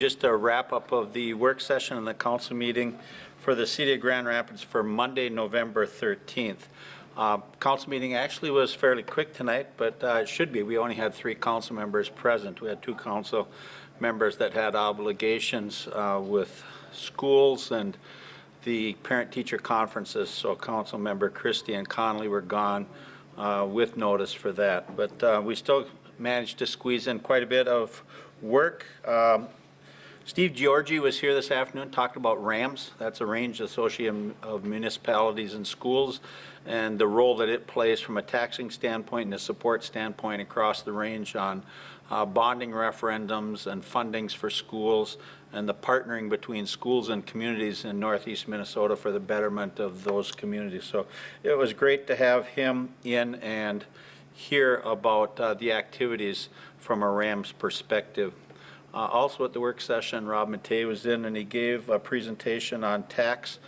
Just a wrap-up of the work session and the council meeting for the City of Grand Rapids for Monday, November 13th. Council meeting actually was fairly quick tonight, but it should be. We only had 3 council members present. We had 2 council members that had obligations with schools and the parent-teacher conferences, so Council Member Christie and Connolly were gone with notice for that. But we still managed to squeeze in quite a bit of work. Steve Georgi was here this afternoon, talked about RAMS. That's a Range Association of Municipalities and Schools, and the role that it plays from a taxing standpoint and a support standpoint across the range on bonding referendums and fundings for schools, and the partnering between schools and communities in Northeast Minnesota for the betterment of those communities. So it was great to have him in and hear about the activities from a RAMS perspective. Also at the work session, Rob Matei was in and he gave a presentation on tax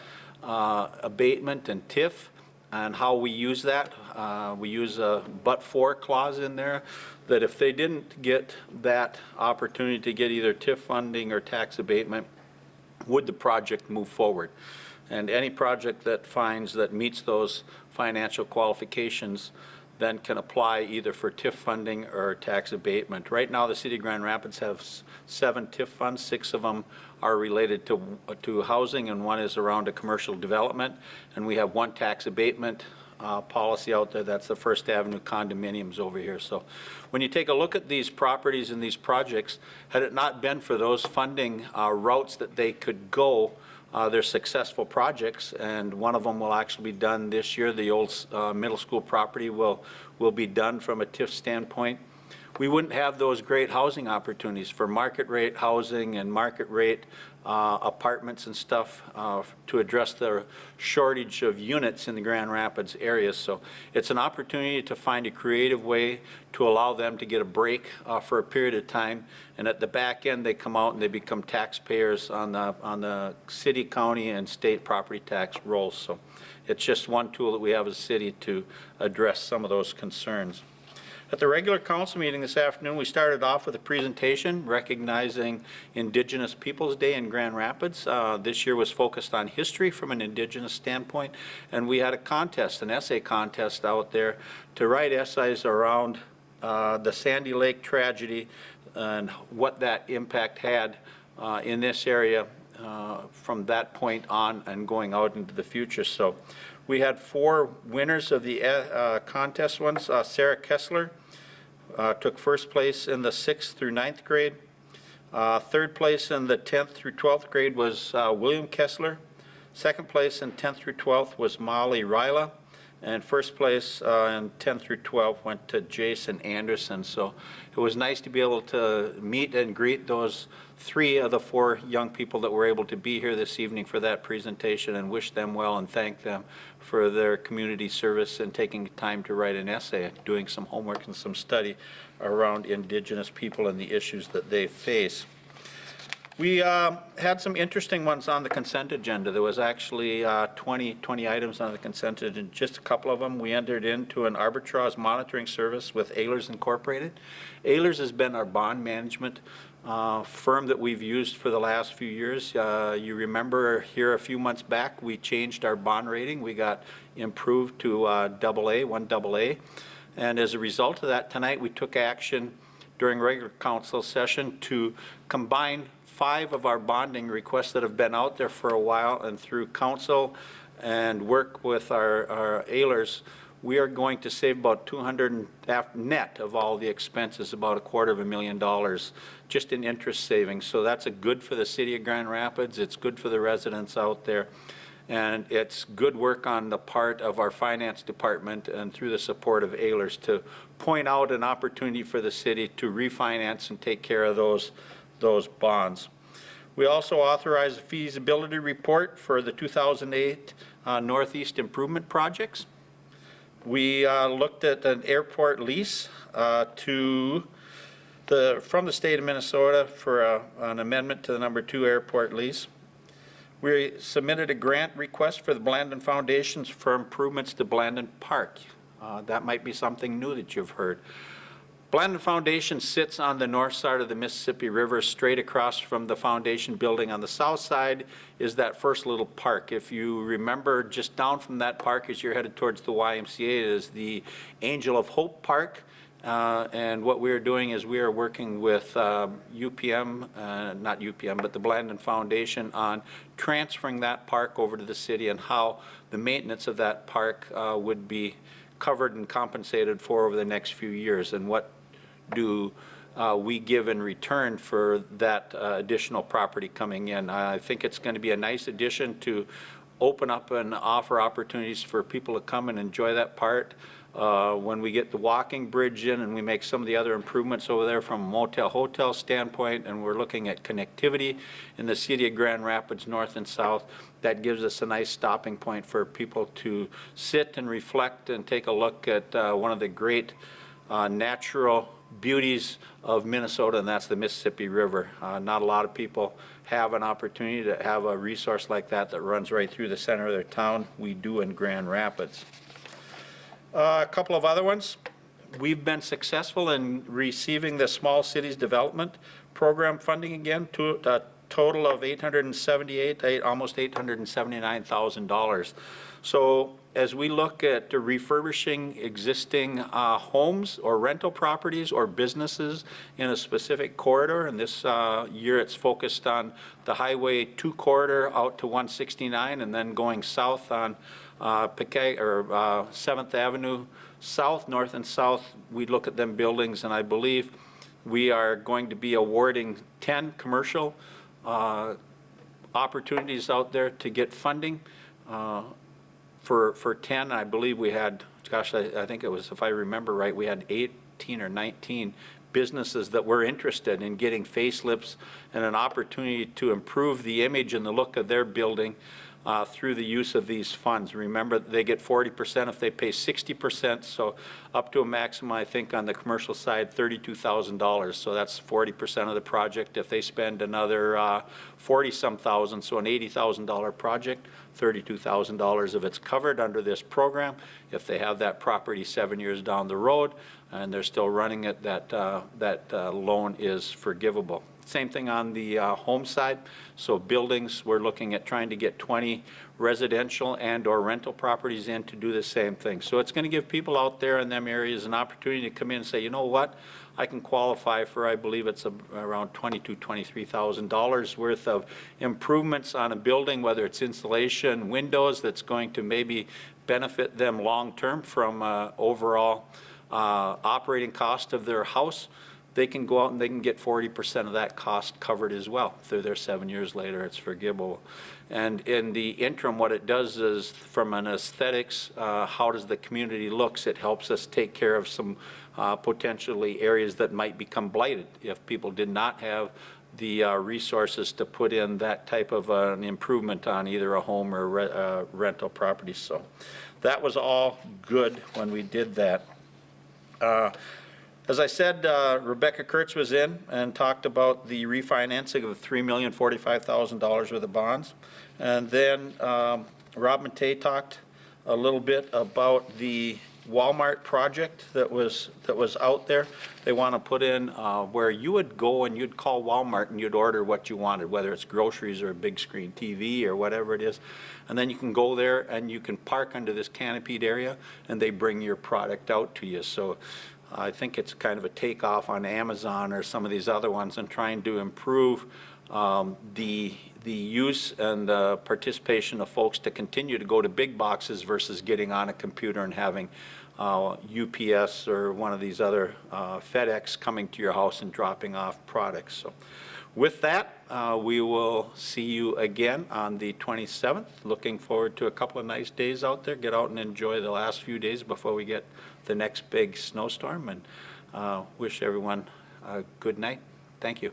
abatement and TIF and how we use that. We use a but-for clause in there that if they didn't get that opportunity to get either TIF funding or tax abatement, would the project move forward? And any project that finds that meets those financial qualifications then can apply either for TIF funding or tax abatement. Right now, the City of Grand Rapids has 7 TIF funds. 6 of them are related to housing, and 1 is around a commercial development. And we have 1 tax abatement policy out there. That's the First Avenue condominiums over here. So when you take a look at these properties and these projects, had it not been for those funding routes that they could go, they're successful projects, and one of them will actually be done this year. The old middle school property will be done from a TIF standpoint. We wouldn't have those great housing opportunities for market rate housing and market rate apartments and stuff to address the shortage of units in the Grand Rapids area. So it's an opportunity to find a creative way to allow them to get a break for a period of time, and at the back end they come out and they become taxpayers on the city, county, and state property tax rolls. So it's just one tool that we have as a city to address some of those concerns. At the regular council meeting this afternoon, we started off with a presentation recognizing Indigenous Peoples Day in Grand Rapids. This year was focused on history from an Indigenous standpoint, and we had a contest, an essay contest out there to write essays around the Sandy Lake tragedy and what that impact had in this area from that point on and going out into the future. So we had 4 winners of the contest ones. Sarah Kessler took first place in the 6th through 9th grade. Third place in the 10th through 12th grade was William Kessler. Second place in 10th through 12th was Molly Ryla. And first place in 10th through 12th went to Jason Anderson. So it was nice to be able to meet and greet those 3 of the 4 young people that were able to be here this evening for that presentation, and wish them well and thank them for their community service and taking time to write an essay, doing some homework and some study around Indigenous people and the issues that they face. We had some interesting ones on the consent agenda. There was actually 20 items on the consent agenda, just a couple of them. We entered into an arbitrage monitoring service with Ehlers Incorporated. Ehlers has been our bond management firm that we've used for the last few years. You remember here a few months back, we changed our bond rating. We got improved to AA, 1 AA. And as a result of that, tonight we took action during regular council session to combine 5 of our bonding requests that have been out there for a while, and through council and work with our Ehlers, we are going to save about $200 net of all the expenses, about $250,000 just in interest savings. So that's a good for the City of Grand Rapids. It's good for the residents out there. And it's good work on the part of our finance department and through the support of Ehlers to point out an opportunity for the city to refinance and take care of those bonds. We also authorized a feasibility report for the 2008 Northeast Improvement Projects. We looked at an airport lease from the state of Minnesota for an amendment to the number 2 airport lease. We submitted a grant request for the Blandon Foundations for improvements to Blandon Park. That might be something new that you've heard. Blandin Foundation sits on the north side of the Mississippi River, straight across from the foundation building. On the south side is that first little park. If you remember, just down from that park as you're headed towards the YMCA is the Angel of Hope Park. And what we are doing is we are working with UPM, not UPM, but the Blandin Foundation on transferring that park over to the city and how the maintenance of that park would be covered and compensated for over the next few years, and what do we give in return for that additional property coming in. I think it's going to be a nice addition to open up and offer opportunities for people to come and enjoy that part. When we get the walking bridge in and we make some of the other improvements over there from a motel-hotel standpoint, and we're looking at connectivity in the city of Grand Rapids north and south, that gives us a nice stopping point for people to sit and reflect and take a look at one of the great natural beauties of Minnesota, and that's the Mississippi River. Not a lot of people have an opportunity to have a resource like that that runs right through the center of their town. We do in Grand Rapids. A couple of other ones. We've been successful in receiving the Small Cities Development Program funding again, to a total of almost $879,000. So as we look at refurbishing existing homes or rental properties or businesses in a specific corridor, and this year it's focused on the Highway 2 corridor out to 169 and then going south on 7th Avenue South, north and south. We look at them buildings, and I believe we are going to be awarding 10 commercial opportunities out there to get funding. For 10, I believe we had, gosh, I think it was, if I remember right, we had 18 or 19 businesses that were interested in getting facelifts and an opportunity to improve the image and the look of their building through the use of these funds. Remember, they get 40% if they pay 60%, so up to a maximum, I think, on the commercial side, $32,000. So that's 40% of the project. If they spend another 40-some thousand, so an $80,000 project, $32,000 of it's covered under this program. If they have that property 7 years down the road and they're still running it, that loan is forgivable. Same thing on the home side. So buildings, we're looking at trying to get 20 residential and or rental properties in to do the same thing. So it's going to give people out there in them areas an opportunity to come in and say, you know what, I can qualify for, I believe it's around $22,000, $23,000 worth of improvements on a building, whether it's insulation, windows, that's going to maybe benefit them long-term from overall operating cost of their house. They can go out and they can get 40% of that cost covered as well. Through their 7 years later, it's forgivable. And in the interim, what it does is, from an aesthetics, how does the community looks, it helps us take care of some potentially areas that might become blighted if people did not have the resources to put in that type of an improvement on either a home or rental property. So that was all good when we did that. As I said, Rebecca Kurtz was in and talked about the refinancing of $3,045,000 worth of bonds. And then Rob Matei talked a little bit about the Walmart project that was out there. They want to put in where you would go and you'd call Walmart and you'd order what you wanted, whether it's groceries or a big screen TV or whatever it is. And then you can go there and you can park under this canopied area and they bring your product out to you. So I think it's kind of a takeoff on Amazon or some of these other ones, and trying to improve the use and the participation of folks to continue to go to big boxes versus getting on a computer and having UPS or one of these other FedEx coming to your house and dropping off products. So with that, we will see you again on the 27th. Looking forward to a couple of nice days out there. Get out and enjoy the last few days before we get the next big snowstorm, and wish everyone a good night. Thank you.